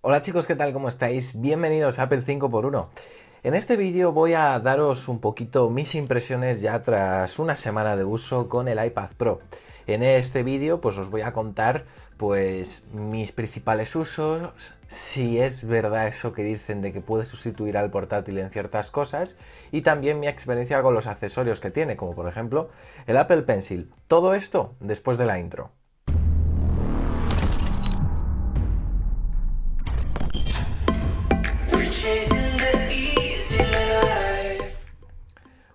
Hola chicos, ¿qué tal? ¿Cómo estáis? Bienvenidos a Apple 5x1. En este vídeo voy a daros un poquito mis impresiones ya tras una semana de uso con el iPad Pro. En este vídeo pues os voy a contar pues mis principales usos, si es verdad eso que dicen de que puede sustituir al portátil en ciertas cosas y también mi experiencia con los accesorios que tiene, como por ejemplo el Apple Pencil. Todo esto después de la intro.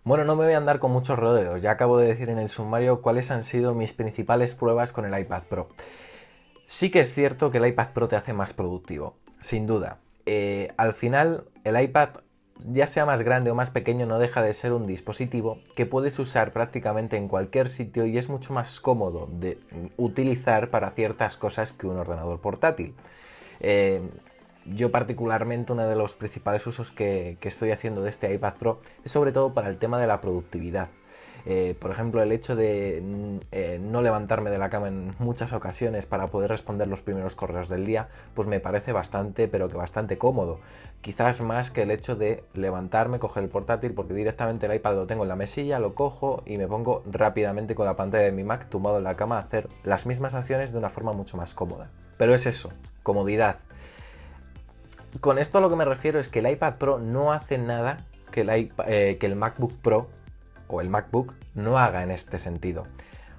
Bueno, no me voy a andar con muchos rodeos, ya acabo de decir en el sumario cuáles han sido mis principales pruebas con el iPad Pro. Sí que es cierto que el iPad Pro te hace más productivo, sin duda. Al final, el iPad, ya sea más grande o más pequeño, no deja de ser un dispositivo que puedes usar prácticamente en cualquier sitio y es mucho más cómodo de utilizar para ciertas cosas que un ordenador portátil. Eh, yo particularmente uno de los principales usos que estoy haciendo de este iPad Pro es sobre todo para el tema de la productividad. Por ejemplo, el hecho de no levantarme de la cama en muchas ocasiones para poder responder los primeros correos del día, pues me parece bastante, pero que bastante cómodo. Quizás más que el hecho de levantarme, coger el portátil, porque directamente el iPad lo tengo en la mesilla, lo cojo y me pongo rápidamente con la pantalla de mi Mac tumbado en la cama a hacer las mismas acciones de una forma mucho más cómoda. Pero es eso, comodidad. Con esto a lo que me refiero es que el iPad Pro no hace nada que el MacBook Pro o el MacBook no haga en este sentido.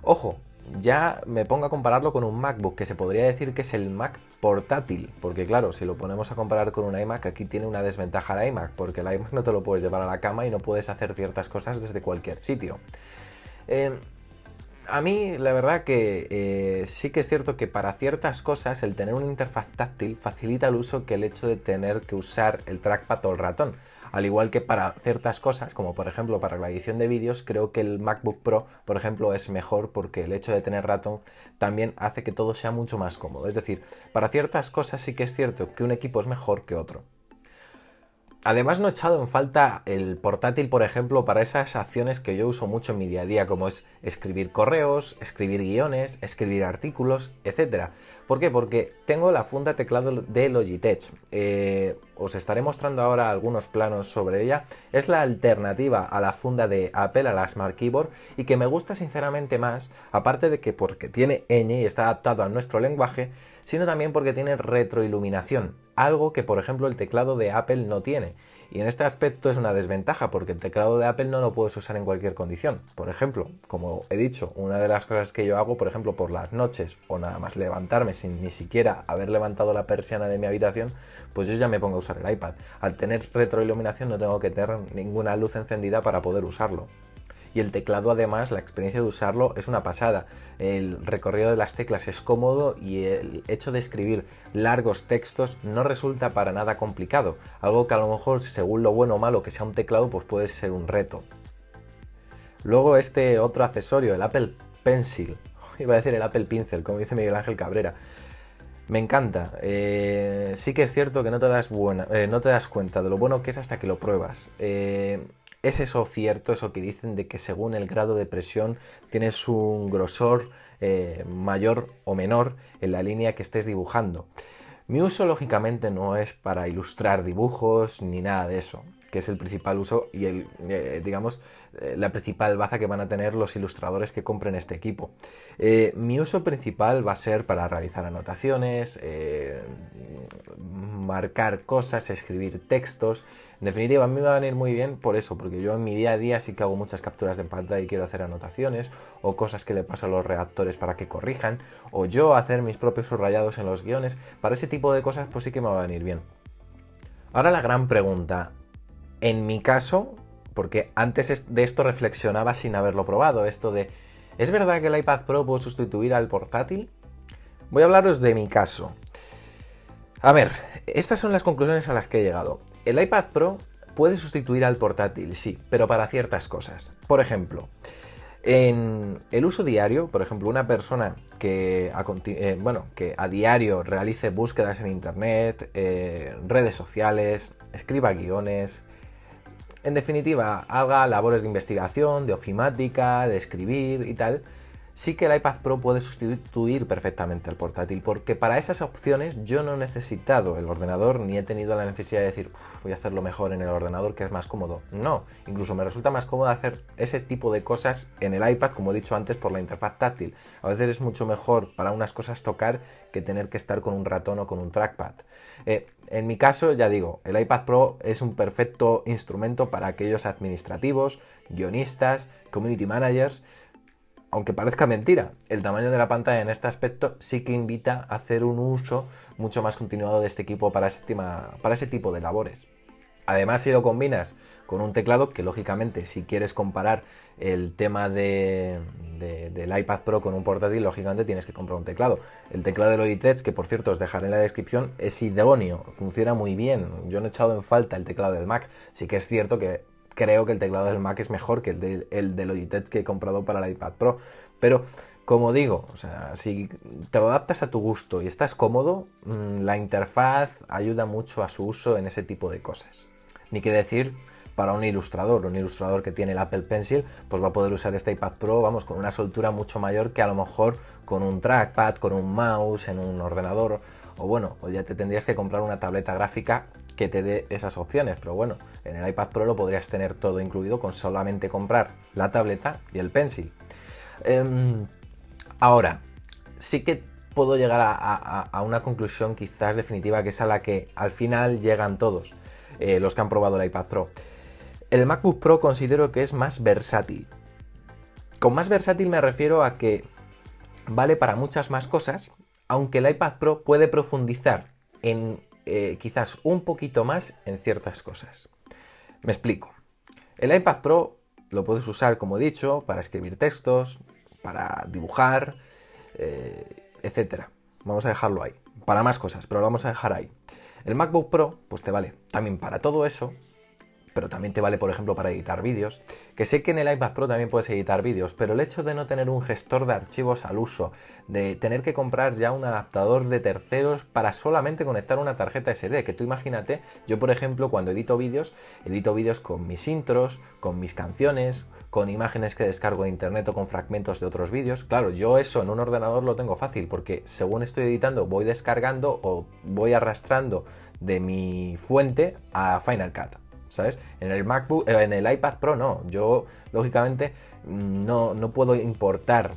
Ojo, ya me pongo a compararlo con un MacBook, que se podría decir que es el Mac portátil, porque claro, si lo ponemos a comparar con un iMac, aquí tiene una desventaja el iMac, porque el iMac no te lo puedes llevar a la cama y no puedes hacer ciertas cosas desde cualquier sitio. A mí la verdad que sí que es cierto que para ciertas cosas el tener una interfaz táctil facilita el uso que el hecho de tener que usar el trackpad o el ratón. Al igual que para ciertas cosas, como por ejemplo para la edición de vídeos, creo que el MacBook Pro, por ejemplo, es mejor porque el hecho de tener ratón también hace que todo sea mucho más cómodo. Es decir, para ciertas cosas sí que es cierto que un equipo es mejor que otro. Además no he echado en falta el portátil, por ejemplo, para esas acciones que yo uso mucho en mi día a día, como es escribir correos, escribir guiones, escribir artículos, etc. ¿Por qué? Porque tengo la funda teclado de Logitech. Os estaré mostrando ahora algunos planos sobre ella. Es la alternativa a la funda de Apple, a la Smart Keyboard, y que me gusta sinceramente más, aparte de que porque tiene ñ y está adaptado a nuestro lenguaje, sino también porque tiene retroiluminación, algo que por ejemplo el teclado de Apple no tiene. Y en este aspecto es una desventaja porque el teclado de Apple no lo puedes usar en cualquier condición. Por ejemplo, como he dicho, una de las cosas que yo hago, por ejemplo, por las noches o nada más levantarme sin ni siquiera haber levantado la persiana de mi habitación, pues yo ya me pongo a usar el iPad. Al tener retroiluminación no tengo que tener ninguna luz encendida para poder usarlo. Y el teclado además, la experiencia de usarlo es una pasada. El recorrido de las teclas es cómodo y el hecho de escribir largos textos no resulta para nada complicado, algo que a lo mejor según lo bueno o malo que sea un teclado pues puede ser un reto. Luego este otro accesorio, el Apple Pencil, iba a decir el Apple Pencil, como dice Miguel Ángel Cabrera. Me encanta. Sí que es cierto que no te das cuenta de lo bueno que es hasta que lo pruebas. Es eso cierto, eso que dicen de que según el grado de presión tienes un grosor mayor o menor en la línea que estés dibujando. Mi uso lógicamente no es para ilustrar dibujos ni nada de eso, que es el principal uso y la principal baza que van a tener los ilustradores que compren este equipo. Mi uso principal va a ser para realizar anotaciones, marcar cosas, escribir textos. En definitiva, a mí me va a venir muy bien por eso, porque yo en mi día a día sí que hago muchas capturas de pantalla y quiero hacer anotaciones, o cosas que le paso a los redactores para que corrijan, o yo hacer mis propios subrayados en los guiones. Para ese tipo de cosas, pues sí que me va a venir bien. Ahora la gran pregunta. En mi caso, porque antes de esto reflexionaba sin haberlo probado, esto de, ¿es verdad que el iPad Pro puede sustituir al portátil? Voy a hablaros de mi caso. A ver, estas son las conclusiones a las que he llegado. El iPad Pro puede sustituir al portátil, sí, pero para ciertas cosas. Por ejemplo, en el uso diario, por ejemplo, una persona que a diario realice búsquedas en internet, redes sociales, escriba guiones, en definitiva, haga labores de investigación, de ofimática, de escribir y tal, sí que el iPad Pro puede sustituir perfectamente al portátil, porque para esas opciones yo no he necesitado el ordenador ni he tenido la necesidad de decir voy a hacerlo mejor en el ordenador que es más cómodo. No, incluso me resulta más cómodo hacer ese tipo de cosas en el iPad, como he dicho antes, por la interfaz táctil. A veces es mucho mejor para unas cosas tocar que tener que estar con un ratón o con un trackpad. En mi caso, ya digo, el iPad Pro es un perfecto instrumento para aquellos administrativos, guionistas, community managers. Aunque parezca mentira, el tamaño de la pantalla en este aspecto sí que invita a hacer un uso mucho más continuado de este equipo para ese tipo de labores. Además, si lo combinas con un teclado, que lógicamente si quieres comparar el tema del iPad Pro con un portátil, lógicamente tienes que comprar un teclado. El teclado de Logitech, que por cierto os dejaré en la descripción, es idóneo, funciona muy bien. Yo no he echado en falta el teclado del Mac. Sí que es cierto que creo que el teclado del Mac es mejor que el de Logitech que he comprado para el iPad Pro. Pero, como digo, o sea, si te lo adaptas a tu gusto y estás cómodo, la interfaz ayuda mucho a su uso en ese tipo de cosas. Ni que decir para un ilustrador que tiene el Apple Pencil, pues va a poder usar este iPad Pro, vamos, con una soltura mucho mayor que a lo mejor con un trackpad, con un mouse, en un ordenador, o bueno, o ya te tendrías que comprar una tableta gráfica que te dé esas opciones, pero bueno, en el iPad Pro lo podrías tener todo incluido con solamente comprar la tableta y el Pencil. Ahora, sí que puedo llegar a una conclusión quizás definitiva, que es a la que al final llegan todos los que han probado el iPad Pro. El MacBook Pro considero que es más versátil. Con más versátil me refiero a que vale para muchas más cosas, aunque el iPad Pro puede profundizar en quizás un poquito más en ciertas cosas. Me explico. El iPad Pro lo puedes usar, como he dicho, para escribir textos, para dibujar, etc. Vamos a dejarlo ahí. Para más cosas, pero lo vamos a dejar ahí. El MacBook Pro, pues te vale también para todo eso, pero también te vale, por ejemplo, para editar vídeos. Que sé que en el iPad Pro también puedes editar vídeos, pero el hecho de no tener un gestor de archivos al uso, de tener que comprar ya un adaptador de terceros para solamente conectar una tarjeta SD, que tú imagínate, yo por ejemplo cuando edito vídeos con mis intros, con mis canciones, con imágenes que descargo de internet o con fragmentos de otros vídeos. Claro, yo eso en un ordenador lo tengo fácil, porque según estoy editando voy descargando o voy arrastrando de mi fuente a Final Cut, ¿sabes? En el iPad Pro no. Yo, lógicamente, no puedo importar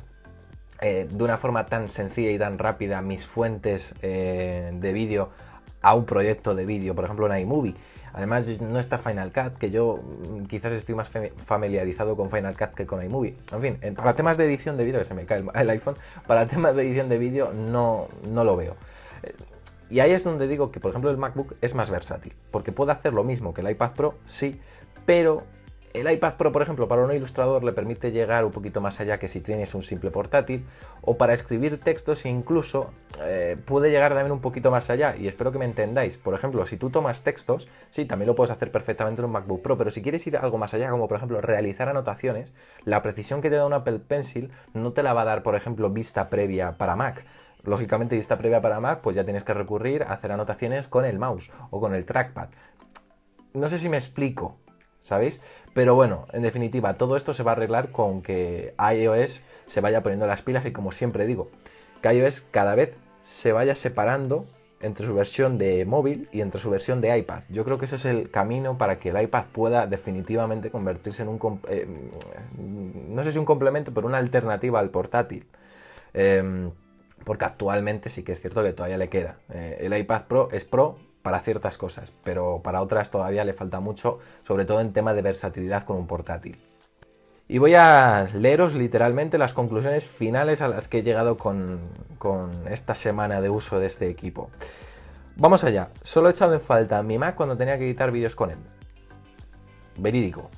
de una forma tan sencilla y tan rápida mis fuentes de vídeo a un proyecto de vídeo, por ejemplo en iMovie. Además, no está Final Cut, que yo quizás estoy más familiarizado con Final Cut que con iMovie. En fin, para temas de edición de vídeo, que se me cae el iPhone, para temas de edición de vídeo no lo veo. Y ahí es donde digo que, por ejemplo, el MacBook es más versátil, porque puede hacer lo mismo que el iPad Pro, sí, pero el iPad Pro, por ejemplo, para un ilustrador le permite llegar un poquito más allá que si tienes un simple portátil, o para escribir textos incluso puede llegar también un poquito más allá, y espero que me entendáis. Por ejemplo, si tú tomas textos, sí, también lo puedes hacer perfectamente en un MacBook Pro, pero si quieres ir algo más allá, como por ejemplo realizar anotaciones, la precisión que te da un Apple Pencil no te la va a dar, por ejemplo, vista previa para Mac. Lógicamente, vista previa para Mac, pues ya tienes que recurrir a hacer anotaciones con el mouse o con el trackpad. No sé si me explico, ¿sabéis? Pero bueno, en definitiva, todo esto se va a arreglar con que iOS se vaya poniendo las pilas y, como siempre digo, que iOS cada vez se vaya separando entre su versión de móvil y entre su versión de iPad. Yo creo que ese es el camino para que el iPad pueda definitivamente convertirse en un... no sé si un complemento, pero una alternativa al portátil. Porque actualmente sí que es cierto que todavía le queda. El iPad Pro es Pro para ciertas cosas, pero para otras todavía le falta mucho, sobre todo en tema de versatilidad con un portátil. Y voy a leeros literalmente las conclusiones finales a las que he llegado con esta semana de uso de este equipo. Vamos allá. Solo he echado en falta mi Mac cuando tenía que editar vídeos con él. Verídico.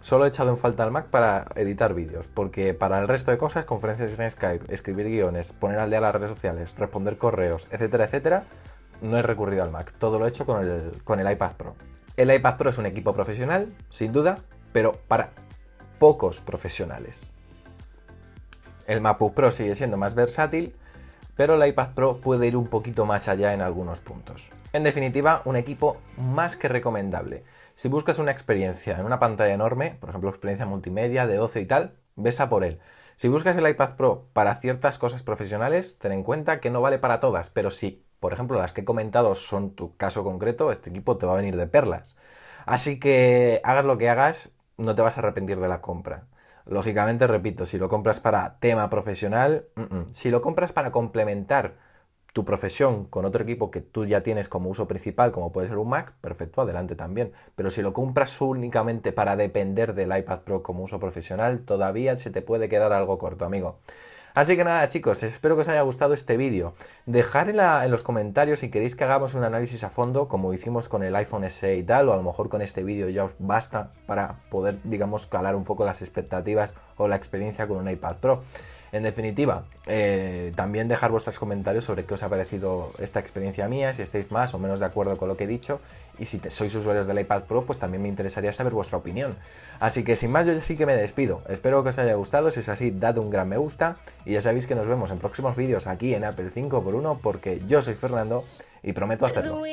Solo he echado en falta el Mac para editar vídeos, porque para el resto de cosas, conferencias en Skype, escribir guiones, poner al día las redes sociales, responder correos, etcétera, etcétera, no he recurrido al Mac. Todo lo he hecho con el iPad Pro. El iPad Pro es un equipo profesional, sin duda, pero para pocos profesionales. El MacBook Pro sigue siendo más versátil, pero el iPad Pro puede ir un poquito más allá en algunos puntos. En definitiva, un equipo más que recomendable. Si buscas una experiencia en una pantalla enorme, por ejemplo experiencia multimedia, de ocio y tal, ves a por él. Si buscas el iPad Pro para ciertas cosas profesionales, ten en cuenta que no vale para todas, pero si, por ejemplo, las que he comentado son tu caso concreto, este equipo te va a venir de perlas. Así que hagas lo que hagas, no te vas a arrepentir de la compra. Lógicamente, repito, si lo compras para tema profesional, si lo compras para complementar tu profesión con otro equipo que tú ya tienes como uso principal, como puede ser un Mac, perfecto, adelante también. Pero si lo compras únicamente para depender del iPad Pro como uso profesional, todavía se te puede quedar algo corto, amigo. Así que nada, chicos, espero que os haya gustado este vídeo. Dejad en los comentarios si queréis que hagamos un análisis a fondo, como hicimos con el iPhone SE y tal, o a lo mejor con este vídeo ya os basta para poder, digamos, calar un poco las expectativas o la experiencia con un iPad Pro. En definitiva, también dejar vuestros comentarios sobre qué os ha parecido esta experiencia mía, si estáis más o menos de acuerdo con lo que he dicho, y si sois usuarios del iPad Pro, pues también me interesaría saber vuestra opinión. Así que sin más, yo sí que me despido. Espero que os haya gustado, si es así, dad un gran me gusta, y ya sabéis que nos vemos en próximos vídeos aquí en Apple 5x1, porque yo soy Fernando y prometo hacerlo.